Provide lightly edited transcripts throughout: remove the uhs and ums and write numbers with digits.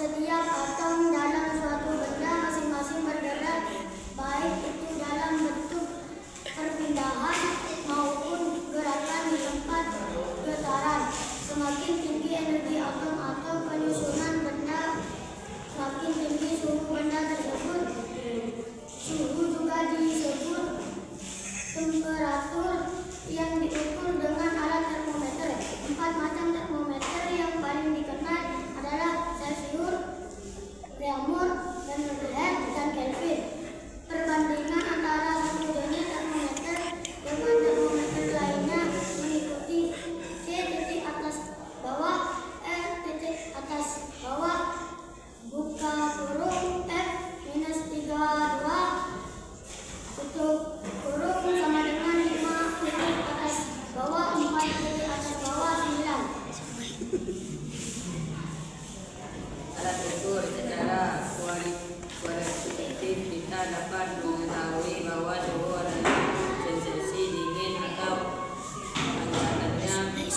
Setiap atom dalam suatu benda masing-masing bergerak, baik itu dalam bentuk perpindahan maupun gerakan di tempat getaran. Semakin tinggi energi atom atau penyusunan benda, semakin tinggi suhu benda tersebut. Suhu juga disebut temperatur yang diukur dengan alat termometer. 4 macam termometer yang paling dikenal adalah Celsius, Reaumur, Fahrenheit, dan Kelvin. Perbandingan antara satu jenis termometer dengan termometer lainnya mengikuti C titik atas bawah, R titik atas bawah, buka kurung F minus 32 tutup kurung sama dengan 5 titik atas bawah, 4 titik atas bawah, 9. Alat ukur secara kualitatif kita dapat mengetahui bahwa suhu adalah sensasi dingin atau hangatannya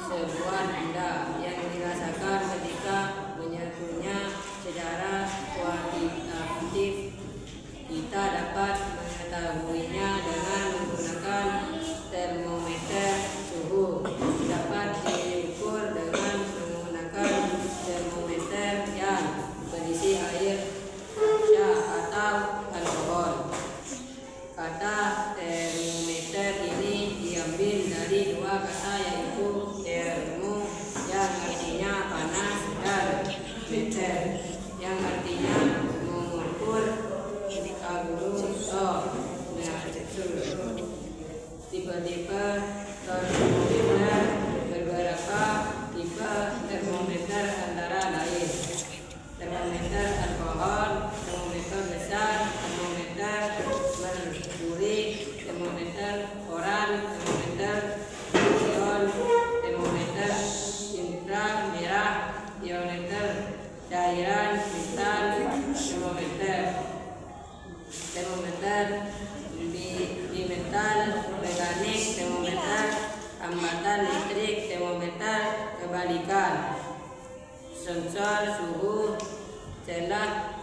sebuah benda yang dirasakan ketika menyatunya. Secara kuantitatif kita dapat mengetahuinya dengan menggunakan termometer. Suhu dapat diukur dengan menggunakan termometer yang berisi air, kaca, atau alkohol. Kata termometer ini diambil dari dua kata, yaitu termo yang artinya panas dan meter yang artinya mengukur. Tipe-tipe termometer. Beberapa tipe termometer antara lain: termometer alkohol, termometer besar, termometer merkuri, termometer oral, termometer ion, termometer inframerah, iometer cairan, kristal, termometer bimetal, mekanik, termometer hambatan listrik, termometer kebalikan, sensor suhu, celah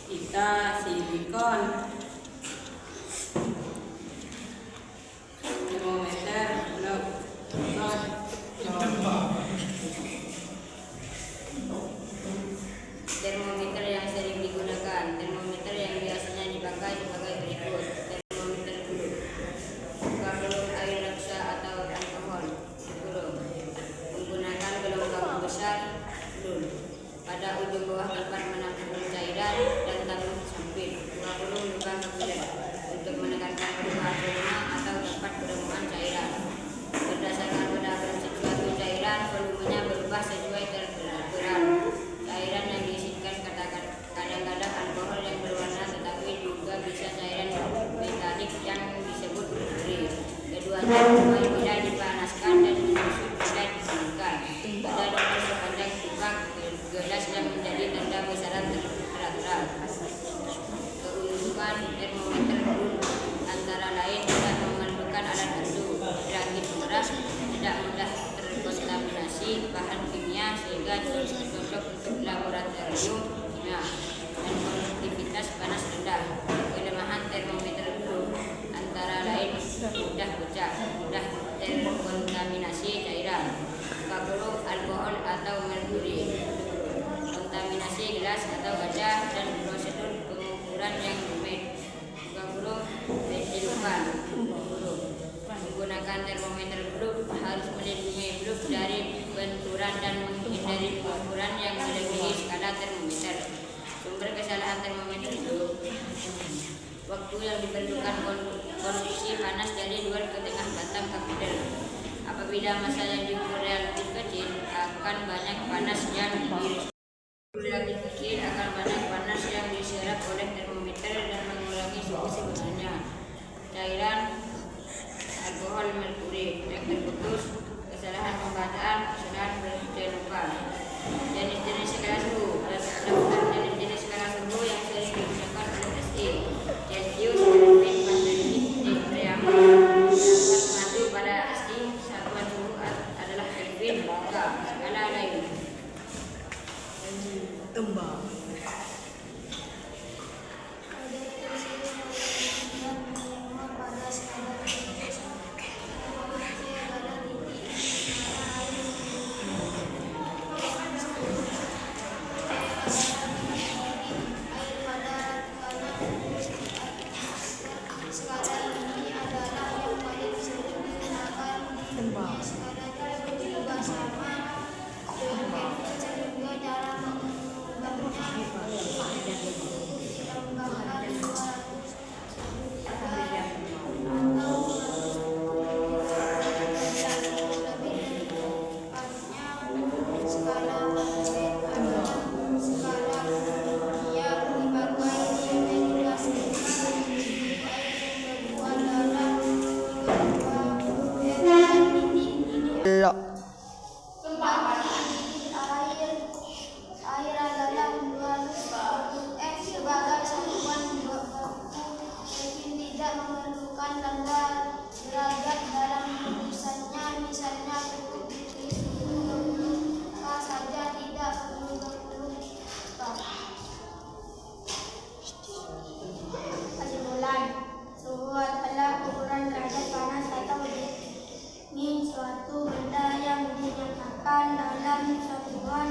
pita silikon, termometer blok. Termometer yang sering digunakan. Termometer yang biasanya dipakai sebagai berikut: termometer gulung, buka gulung air reksa atau alkohol, gulung, menggunakan gelombang besar, gulung, pada ujung bawah tempat menampung cairan dan tabung samping, buka gulung bukan kapiler, untuk menekankan volume atau tempat penemuan cairan. Berdasarkan pada prinsip suatu cairan, volumenya berubah sesuai temperatur. Cairan yang diisikan kadang-kadang alkohol yang berwarna, tetapi juga bisa cairan metanik yang disebut merkuri. Keduanya bila dipanaskan dan menyusut bila didinginkan. Pada dokter sepanjang tubak gelas yang menjadi tanda besaran temperatur. Keuntungan termometer antara lain dapat memerlukan alat bantu, reaktif murah, tidak mudah terkontaminasi bahan kimia sehingga cocok untuk laboratorium kimia, dan produktivitas panas rendah. Kelemahan termometer gulung antara lain mudah pecah, mudah terkontaminasi cairan, buka gulung alkohol atau merkuri, kontaminasi gelas atau kaca, dan prosedur pengukuran yang rumit. Buka gulung dilupakan. Menggunakan termometer gulung harus melindungi gulung dari benturan dan menghindari pengukuran yang melebihi skala termometer. Sumber kesalahan termometer gulung: waktu yang diperlukan kondisi panas dari luar ke tengah batang kapiler. Apabila massa yang diukur relatif kecil, akan banyak panas yang relatif kecil akan banyak panas yang diserap oleh termometer dan mengurangi suhu sebenarnya. Cairan alkohol merkuri yang terputus, kesalahan pembacaan, kesalahan berjenukan. Jenis-jenis skala suhu: daftar jenis-jenis skala suhu yang sering digunakan oleh SI: Celsius, Kelvin, Fahrenheit, Reaumur. Dapat mengacu pada SI, satuan suhu adalah Kelvin, skala lain. Tembang. Tembang. Lo. Air adalah bentuk X sebagai satuan baku. Kevin tidak memerlukan tanda derajat dalam tulisannya. Misalnya cukup ditulis 20 K saja, tidak perlu 20 K. Kesimpulan, suhu adalah ukuran derajat panas atau dingin suatu benda yang dinyatakan dalam satuan